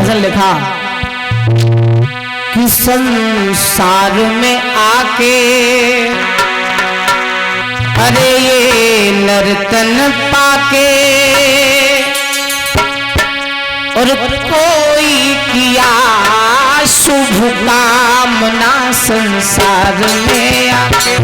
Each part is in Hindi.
भजन लिखा कि संसार में आके अरे ये नर्तन पाके और कोई किया शुभ कामना संसार में आके।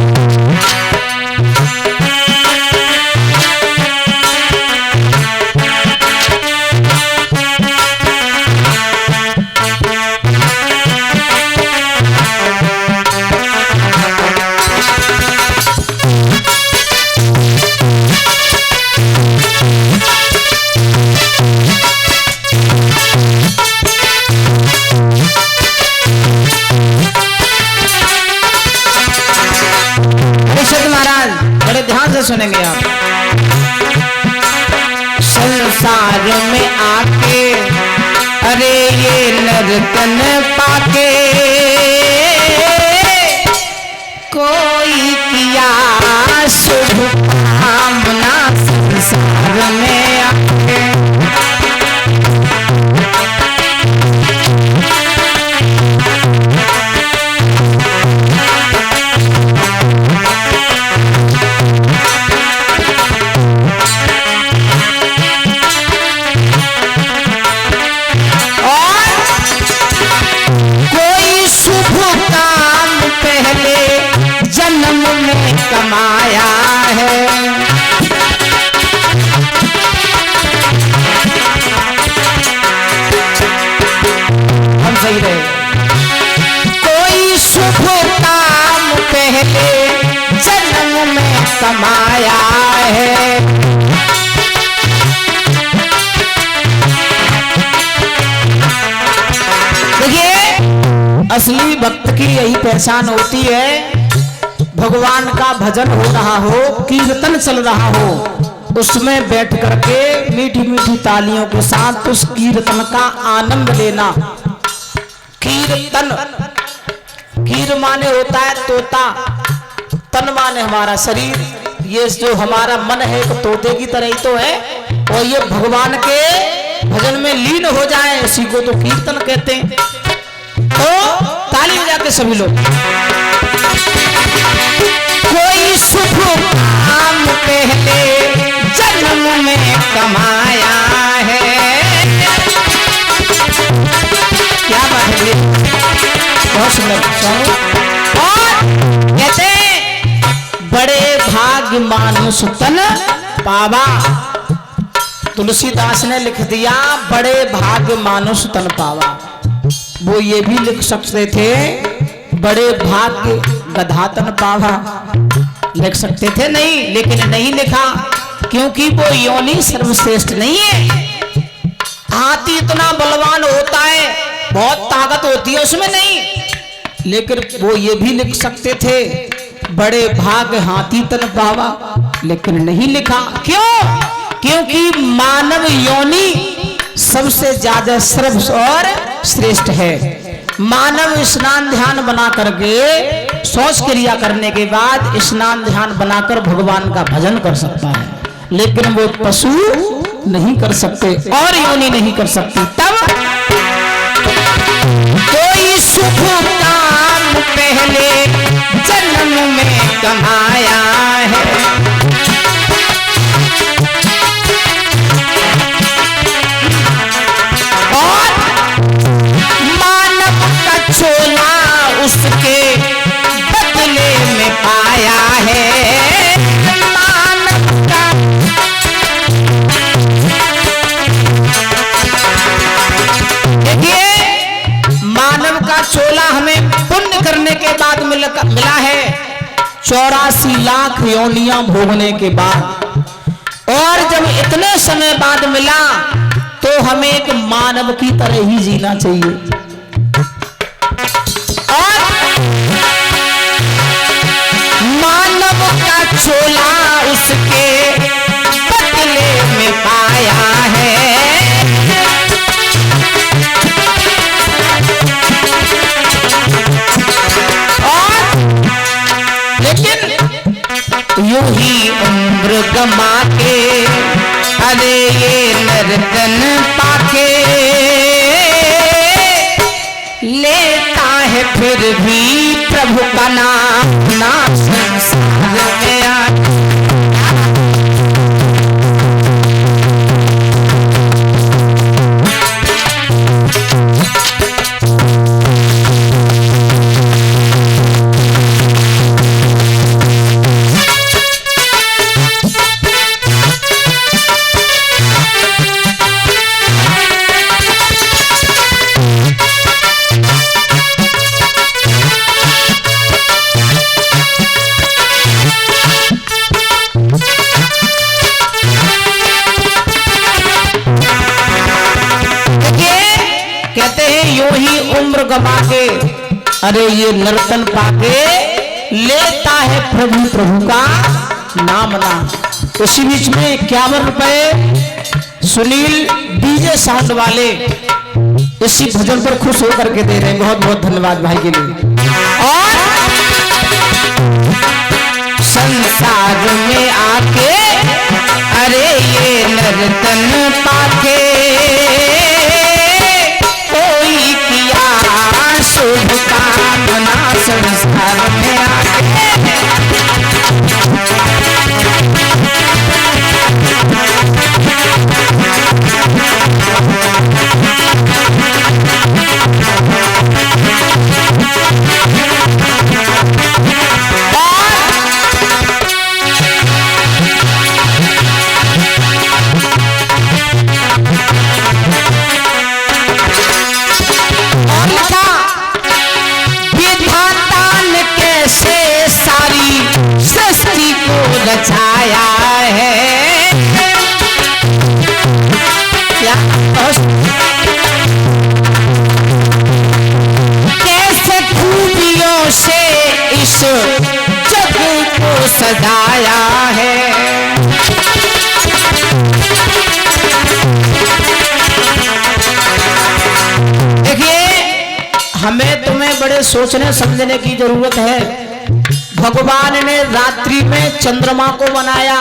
ध्यान से सुनेंगे आप। संसार में आके अरे ये नर्तन पाके कोई किया शुभ कामना संसार में आके। कमाया है हम सही रहे। कोई शुभ काम पहले जन्म में कमाया है। देखिए असली भक्त की यही पहचान होती है, भगवान का भजन हो रहा हो, कीर्तन चल रहा हो, उसमें बैठ करके मीठी मीठी तालियों के साथ उस कीर्तन का आनंद लेना। कीर्तन, कीर माने होता है तोता, तन माने हमारा शरीर। ये जो हमारा मन है एक तोते की तरह ही तो है, और ये भगवान के भजन में लीन हो जाए इसी को तो कीर्तन कहते हैं। तो ताली हो जाते सभी लोग। कोई शुभ काम पहले जन्म में कमाया है। क्या बात है, बहुत सुंदर। और कहते बड़े भाग्य मानुष तन पावा। तुलसीदास ने लिख दिया बड़े भाग्य मानुष तन पावा। वो ये भी लिख सकते थे बड़े भाग्य गधातन पावा, लिख सकते थे नहीं, लेकिन नहीं लिखा क्योंकि वो योनि सर्वश्रेष्ठ नहीं है। हाथी इतना बलवान होता है, बहुत ताकत होती है उसमें नहीं, लेकिन वो ये भी लिख सकते थे बड़े भाग्य हाथी तन पावा, लेकिन नहीं लिखा। क्यों? क्योंकि मानव योनि सबसे ज्यादा सर्व और श्रेष्ठ है। मानव स्नान ध्यान बना करके शौच क्रिया करने के बाद स्नान ध्यान बनाकर भगवान का भजन कर सकता है, लेकिन वो पशु नहीं कर सकते और योनि नहीं कर सकती। तब कोई शुभ काम पहले जन्म में कमाया है। छोला उसके बदले में पाया है। मानव का देखिए, मानव का चोला हमें पुण्य करने के बाद मिला है 84 लाख योनियां भोगने के बाद, और जब इतने समय बाद मिला तो हमें एक मानव की तरह ही जीना चाहिए। मानव का चोला उसके बदले में पाया है। और लेकिन यूं ही उम्र गमा के अरे ये नर्तन पाके भी प्रभु का नाम ना संसार में आके। गवा के अरे ये नर्तन पाके लेता है प्रभु प्रभु का नाम ना। उसी बीच में 51 रुपए सुनील डीजे साउंड वाले इसी भजन पर खुश होकर के दे रहे हैं। बहुत बहुत धन्यवाद भाई के लिए। और संसार में आके अरे ये नर्तन पाके शुभ कामना संसार में आके। रचाया है क्या कैसे खूबियों से इस जग को सजाया है। देखिए हमें तुम्हें बड़े सोचने समझने की जरूरत है। भगवान ने रात्रि में चंद्रमा को बनाया,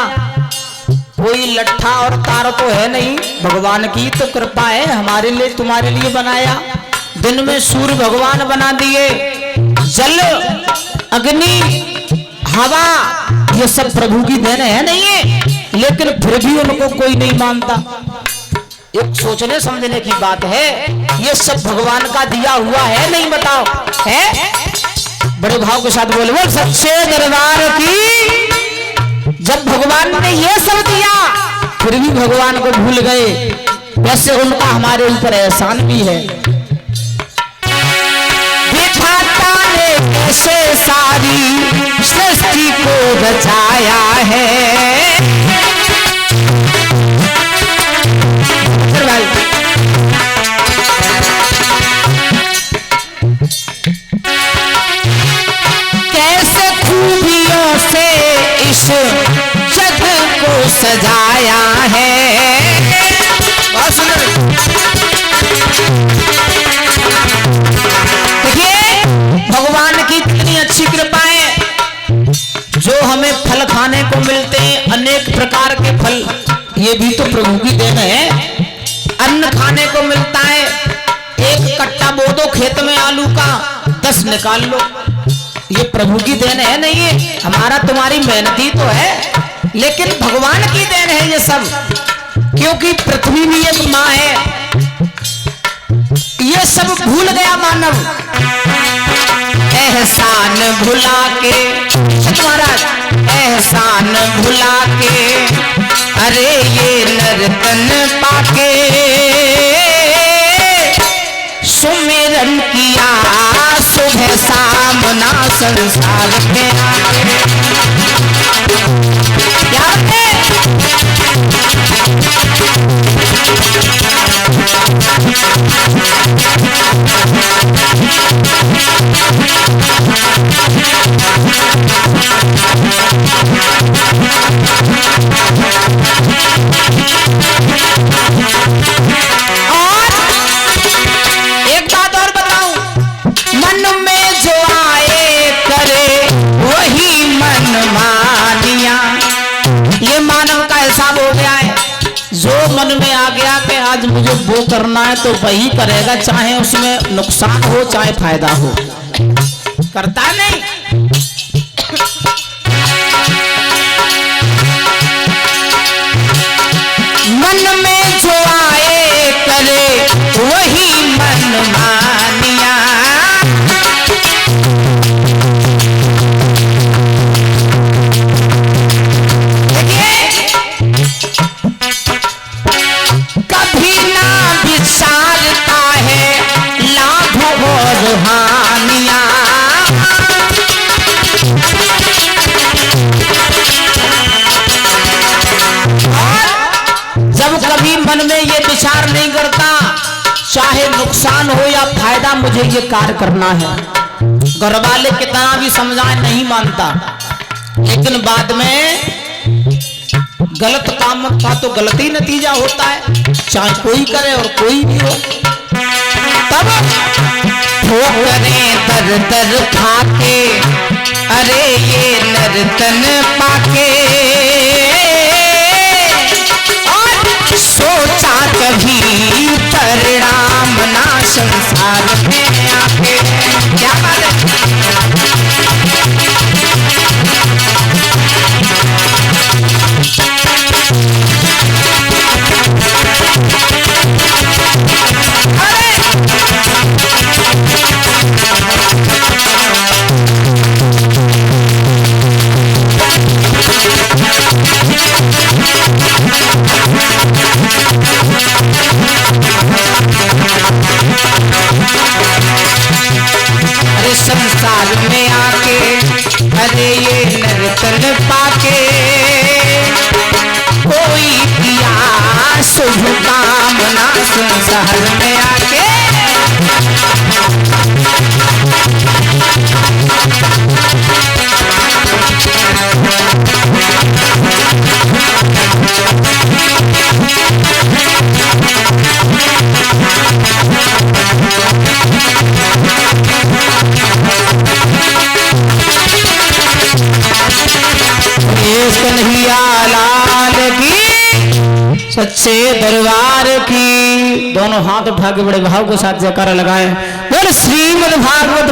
कोई लट्ठा और तार तो है नहीं, भगवान की तो कृपा है, हमारे लिए तुम्हारे लिए बनाया। दिन में सूर्य भगवान बना दिए, जल अग्नि हवा ये सब प्रभु की देन है नहीं है, लेकिन फिर भी उनको कोई नहीं मानता। एक सोचने समझने की बात है, ये सब भगवान का दिया हुआ है नहीं, बताओ है? बड़े भाव के साथ बोले वो सच्चे दरबार की। जब भगवान ने ये सब दिया फिर भी भगवान को भूल गए, वैसे उनका हमारे ऊपर एहसान भी है। विधाता ने कैसे सारी सृष्टि को बचाया है। जग को सजाया है। देखिए भगवान की कितनी अच्छी कृपा है, जो हमें फल खाने को मिलते हैं, अनेक प्रकार के फल, ये भी तो प्रभु की देन है। अन्न खाने को मिलता है, एक कट्टा बो दो खेत में आलू का, 10 निकाल लो, ये प्रभु की देन है नहीं है, हमारा तुम्हारी मेहनती तो है, लेकिन भगवान की देन है ये सब। क्योंकि पृथ्वी भी एक माँ है, ये सब भूल गया मानव, एहसान भुला के महाराज, एहसान भुला के अरे ये नर्तन पाके सुमिरन किया सुबह सामना संसार में आके। क्या मन में आ गया कि आज मुझे वो करना है तो वही करेगा, चाहे उसमें नुकसान हो चाहे फायदा हो। करता नहीं। मन में जो आए करे वही मन मानिया। कभी ना विचारता है लाभ और हानिया। जब कभी मन में ये विचार नहीं करता चाहे नुकसान हो या फायदा मुझे ये कार्य करना है। घर वाले कितना भी समझाए नहीं मानता, लेकिन बाद में गलत काम का तो गलत ही नतीजा होता है, चाहे कोई करे और कोई भी हो। तब ठोकरें दर दर खाके अरे ये नर्तन पाके और सोचा कभी परिणाम ना संसार में आके। क्या बात है। अरे संसार में आके अरे ये नर्तन पाके कोई किया शुभ कामना संसार में आके। कन्हैया लाल की सच्चे दरबार की। दोनों हाथ उठा के बड़े भाव के साथ जयकारा लगाए। बोल श्रीमद् भागवत।